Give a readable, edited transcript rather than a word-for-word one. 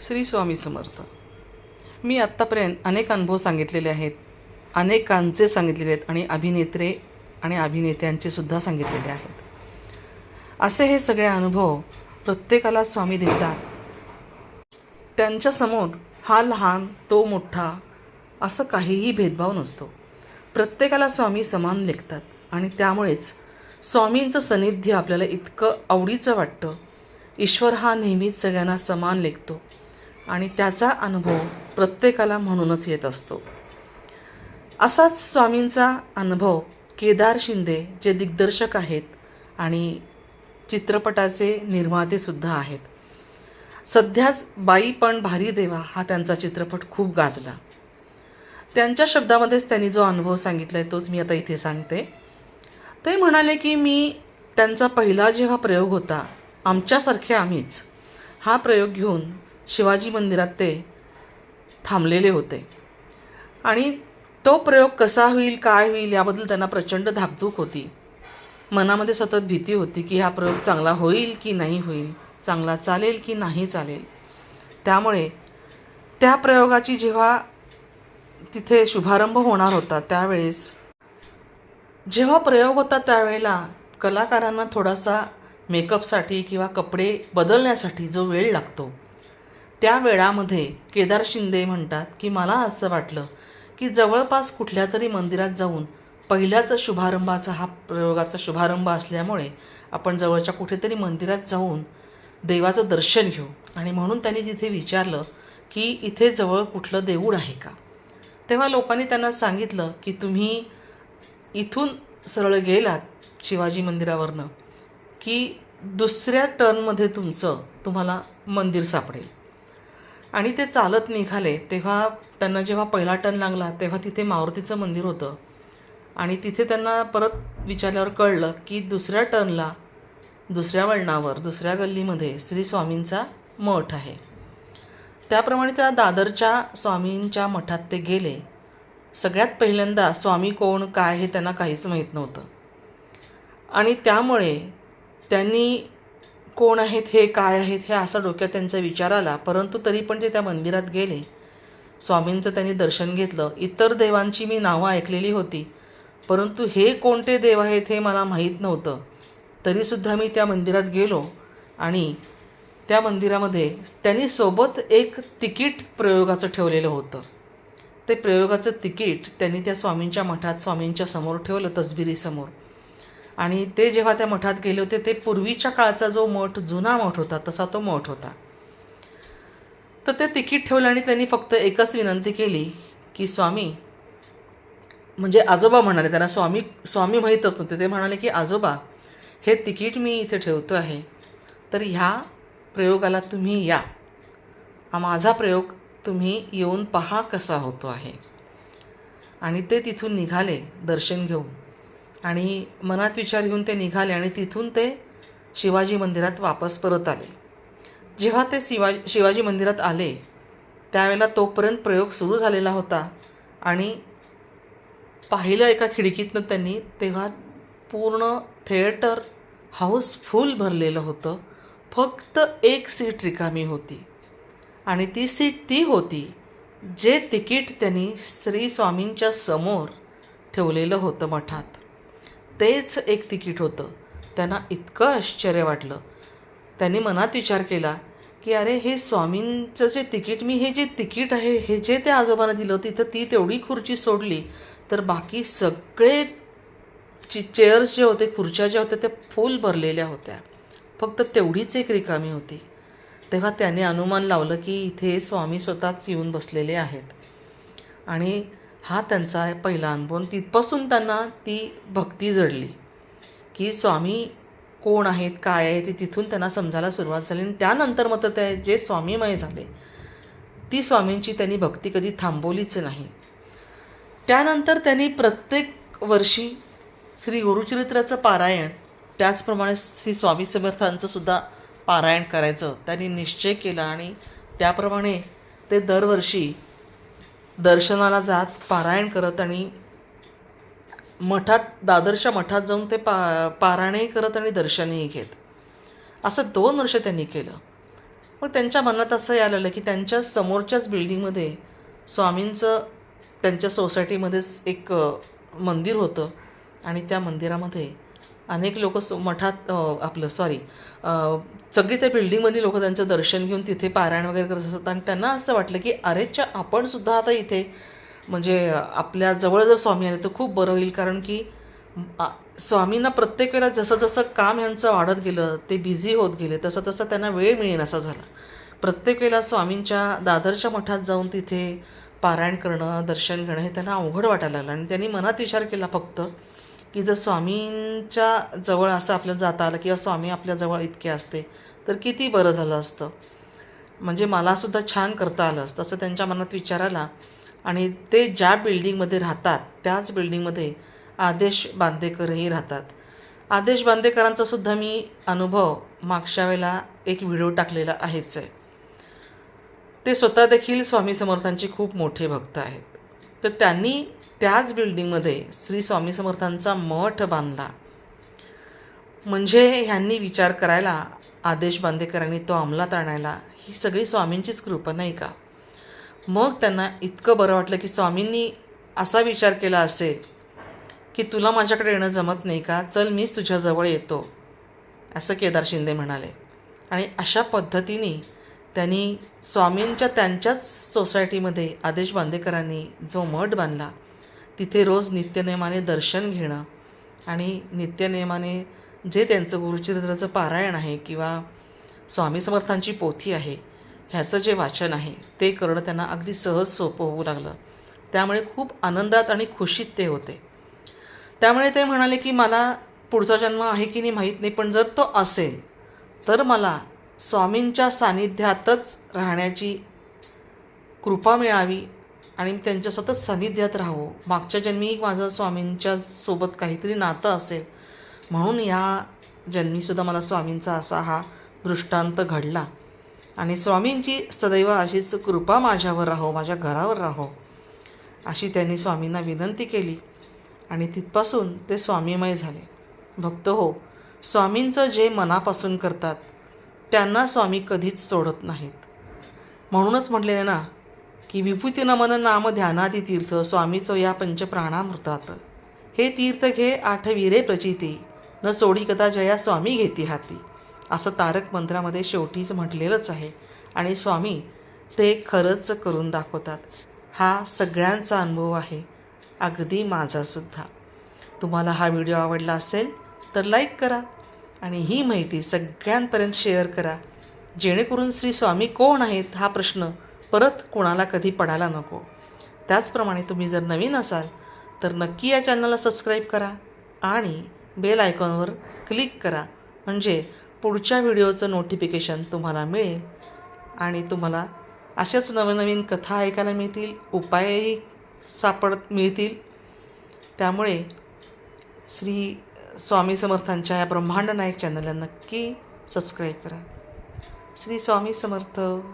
श्री स्वामी समर्थ. मी आत्तापर्यंत अनेक अनुभव सांगितलेले आहेत, अनेकांचे सांगितलेले आहेत आणि अभिनेत्रे आणि अभिनेत्यांचे सुद्धा सांगितलेले आहेत. असे हे सगळे अनुभव प्रत्येकाला स्वामी देतात. त्यांच्यासमोर हा लहान तो मोठा असं काहीही भेदभाव नसतो. प्रत्येकाला स्वामी समान लेखतात आणि त्यामुळेच स्वामींचं सानिध्य आपल्याला इतकं आवडीचं वाटतं. ईश्वर हा नेहमीच सगळ्यांना समान लेखतो आणि त्याचा अनुभव प्रत्येकाला म्हणूनच येत असतो. असाच स्वामींचा अनुभव केदार शिंदे, जे दिग्दर्शक आहेत आणि चित्रपटाचे निर्मातेसुद्धा आहेत. सध्याच बाई पण भारी देवा हा त्यांचा चित्रपट खूप गाजला. त्यांच्या शब्दामध्येच त्यांनी जो अनुभव सांगितला आहे तोच मी आता इथे सांगते. ते म्हणाले की त्यांचा पहिला जेव्हा प्रयोग होता, आमच्यासारखे आम्हीच हा प्रयोग घेऊन शिवाजी मंदिरात ते थांबलेले होते आणि तो प्रयोग कसा होईल, काय होईल याबद्दल त्यांना प्रचंड धाकधूक होती. मनामध्ये सतत भीती होती की हा प्रयोग चांगला होईल की नाही होईल, चांगला चालेल की नाही चालेल. त्यामुळे त्या प्रयोगाची जेव्हा तिथे शुभारंभ होणार होता त्यावेळेस जेव्हा प्रयोग होता त्यावेळेला कलाकारांना थोडासा मेकअपसाठी किंवा कपडे बदलण्यासाठी जो वेळ लागतो, त्या वेळामध्ये केदार शिंदे म्हणतात की मला असं वाटलं की जवळपास कुठल्या तरी मंदिरात जाऊन पहिल्याच शुभारंभाचा हा प्रयोगाचा शुभारंभ असल्यामुळे आपण जवळच्या कुठेतरी मंदिरात जाऊन देवाचं दर्शन घेऊ. आणि म्हणून त्यांनी तिथे विचारलं की इथे जवळ कुठलं देऊळ आहे का. तेव्हा लोकांनी त्यांना सांगितलं की तुम्ही इथून सरळ गेलात शिवाजी मंदिरावरनं की दुसऱ्या टर्नमध्ये तुम्हाला मंदिर सापडेल. आणि ते चालत निघाले. तेव्हा त्यांना जेव्हा पहिला टर्न लागला तेव्हा तिथे मारुतीचं मंदिर होतं आणि तिथे त्यांना परत विचारल्यावर कळलं की दुसऱ्या टर्नला, दुसऱ्या वळणावर, दुसऱ्या गल्लीमध्ये श्री स्वामींचा मठ आहे. त्याप्रमाणे त्या दादरच्या स्वामींच्या मठात ते गेले. सगळ्यात पहिल्यांदा स्वामी कोण काय हे त्यांना काहीच माहीत नव्हतं आणि त्यामुळे त्यांनी कोण आहेत, हे काय आहेत, हे असा डोक्यात त्यांचा विचार आला. परंतु तरी पण ते त्या मंदिरात गेले. स्वामींचं त्यांनी दर्शन घेतलं. इतर देवांची मी नावं ऐकलेली होती, परंतु हे कोणते देव आहेत हे मला माहीत नव्हतं. तरीसुद्धा मी त्या मंदिरात गेलो आणि त्या मंदिरामध्ये त्यांनी सोबत एक तिकीट प्रयोगाचं ठेवलेलं होतं. ते प्रयोगाचं तिकीट त्यांनी त्या स्वामींच्या मठात स्वामींच्या समोर ठेवलं, तसबिरीसमोर. आणि ते जेव्हा त्या मठात गेले होते ते पूर्वीच्या काळचा जो मठ, जुना मठ होता तसा तो मठ होता. तर ते तिकीट ठेवलं आणि त्यांनी फक्त एकच विनंती केली की स्वामी, म्हणजे आजोबा म्हणाले, त्यांना स्वामी माहीतच नव्हते. ते म्हणाले की आजोबा, हे तिकीट मी इथे ठेवतो आहे, तर ह्या प्रयोगाला तुम्ही या. माझा प्रयोग तुम्ही येऊन पहा कसा होतो आहे. आणि ते तिथून निघाले दर्शन घेऊन आणि मनात विचार घेऊन ते निघाले आणि तिथून ते शिवाजी मंदिरात वापस परत आले. जेव्हा ते शिवाजी मंदिरात आले त्यावेळेला तोपर्यंत प्रयोग सुरू झालेला होता आणि पाहिलं एका खिडकीतनं त्यांनी, तेव्हा पूर्ण थिएटर हाऊसफुल भरलेलं होतं. फक्त एक सीट रिकामी होती आणि ती सीट ती होती जे तिकीट त्यांनी श्री स्वामींच्या समोर ठेवलेलं होतं मठात. तेच एक तिकीट होतं. त्यांना इतकं आश्चर्य वाटलं. त्यांनी मनात विचार केला की अरे, हे स्वामींचं जे तिकीट, हे जे तिकीट आहे हे जे त्या आजोबांना दिलं होतं, तिथं ती तेवढी खुर्ची सोडली तर बाकी सगळे चेअर्स जे होते, खुर्च्या ज्या होत्या त्या फुल भरलेल्या होत्या. फक्त तेवढीच एक रिकामी होती. तेव्हा त्याने अनुमान लावलं की इथे स्वामी स्वतःच येऊन बसलेले आहेत. आणि हा त्यांचा पहिला अनुभव. तिथपासून त्यांना ती भक्ती जडली की स्वामी कोण आहेत, काय आहे, ते तिथून त्यांना समजायला सुरुवात झाली. आणि त्यानंतर मग ते जे स्वामीमय झाले, ती स्वामींची त्यांनी भक्ती कधी थांबवलीच नाही. त्यानंतर त्यांनी प्रत्येक वर्षी श्री गुरुचरित्राचं पारायण, त्याचप्रमाणे श्री स्वामी समर्थांचं सुद्धा पारायण करायचं त्यांनी निश्चय केला आणि त्याप्रमाणे ते दरवर्षी दर्शनाला जात, पारायण करत आणि मठात, दादरच्या मठात जाऊन ते पारायणही करत आणि दर्शनही घेत. असं 2 वर्ष त्यांनी केलं. मग त्यांच्या मनात असं यायला लागलं की त्यांच्या समोरच्याच बिल्डिंगमध्ये स्वामींचं त्यांच्या सोसायटीमध्येच एक मंदिर होतं आणि त्या मंदिरामध्ये अनेक लोक मठात आपलं सॉरी सगळी त्या बिल्डिंगमधली लोक त्यांचं दर्शन घेऊन तिथे पारायण वगैरे करत असतात आणि त्यांना असं वाटलं की अरेच्या आपणसुद्धा आता इथे म्हणजे आपल्या जवळ जर स्वामी आले तर खूप बरं होईल. कारण की स्वामींना प्रत्येक वेळेला जसं जसं काम यांचं वाढत गेलं ते बिझी होत गेले तसं तसं त्यांना वेळ मिळेल असा झाला. प्रत्येक वेळेला स्वामींच्या दादरच्या मठात जाऊन तिथे पारायण करणं दर्शन घेणं हे त्यांना अवघड वाटायला लागलं आणि त्यांनी मनात विचार केला फक्त की जर स्वामींच्या जवळ असं आपल्याला जाता आलं किंवा स्वामी आपल्याजवळ इतके असते तर किती बरं झालं असतं, म्हणजे मलासुद्धा छान करता आलं असतं असं त्यांच्या मनात विचार आला. आणि ते ज्या बिल्डिंगमध्ये राहतात त्याच बिल्डिंगमध्ये आदेश बांदेकरही राहतात. आदेश बांदेकरांचा सुद्धा मी अनुभव मागच्या वेळेला एक व्हिडिओ टाकलेला आहेच आहे. ते स्वतः देखील स्वामी समर्थांचे खूप मोठे भक्त आहेत. तर त्यांनी त्याच बिल्डिंगमध्ये श्री स्वामी समर्थांचा मठ बांधला. म्हणजे ह्यांनी विचार करायला आदेश बांदेकरांनी तो अंमलात आणायला ही सगळी स्वामींचीच कृपा नाही का. मग त्यांना इतकं बरं वाटलं की स्वामींनी असा विचार केला असेल की तुला माझ्याकडे येणं जमत नाही का, चल मीच तुझ्याजवळ येतो, असं केदार शिंदे म्हणाले. आणि अशा पद्धतीने त्यांनी स्वामींच्या त्यांच्याच सोसायटीमध्ये आदेश बांदेकरांनी जो मठ बांधला तिथे रोज नित्यनेमाने दर्शन घेणं आणि नित्यनेमाने जे त्यांचं गुरुचरित्राचं पारायण आहे किंवा स्वामी समर्थांची पोथी आहे ह्याचं जे वाचन आहे ते करणं त्यांना अगदी सहज सोपं होऊ लागलं. त्यामुळे खूप आनंदात आणि खुशीत ते होते. त्यामुळे ते म्हणाले की मला पुढचा जन्म आहे की नाही माहीत नाही, पण जर तो असेल तर मला स्वामींच्या सानिध्यातच राहण्याची कृपा मिळावी आणि त्यांच्या सतत सानिध्यात राहावं. मागच्या जन्मी माझं स्वामींच्या सोबत काहीतरी नातं असेल म्हणून या जन्मीसुद्धा मला स्वामींचा असा हा दृष्टांत घडला आणि स्वामींची सदैव अशीच कृपा माझ्यावर राहो, माझ्या घरावर राहो, अशी त्यांनी स्वामींना विनंती केली आणि तिथपासून ते स्वामीमय झाले. भक्त हो, स्वामींचं जे मनापासून करतात त्यांना स्वामी कधीच सोडत नाहीत. म्हणूनच म्हटलेले ना की विभूती नमन नाम ध्यानादी तीर्थ स्वामीचो या पंचप्राणामृतात, हे तीर्थ घे आठविरे प्रचिती, न सोडी कथा जया स्वामी घेती हाती, असं तारक मंत्रामध्ये शेवटीच म्हटलेलंच आहे. आणि स्वामी ते खरंच करून दाखवतात. हा सगळ्यांचा अनुभव आहे, अगदी माझासुद्धा. तुम्हाला हा व्हिडिओ आवडला असेल तर लाईक करा आणि ही माहिती सगळ्यांपर्यंत शेअर करा, जेणेकरून श्री स्वामी कोण आहेत हा प्रश्न परत कोणाला कधी पडायला नको. त्याचप्रमाणे तुम्ही जर नवीन असाल तर नक्की या चॅनलला सबस्क्राईब करा आणि बेल आयकॉनवर क्लिक करा, म्हणजे पुढच्या व्हिडिओचं नोटिफिकेशन तुम्हाला मिळेल आणि तुम्हाला अशाच नवनवीन कथा ऐकायला मिळतील, उपायही मिळतील. त्यामुळे श्री स्वामी समर्थांच्या या ब्रह्मांड नायक चॅनलला नक्की सबस्क्राईब करा. श्री स्वामी समर्थ.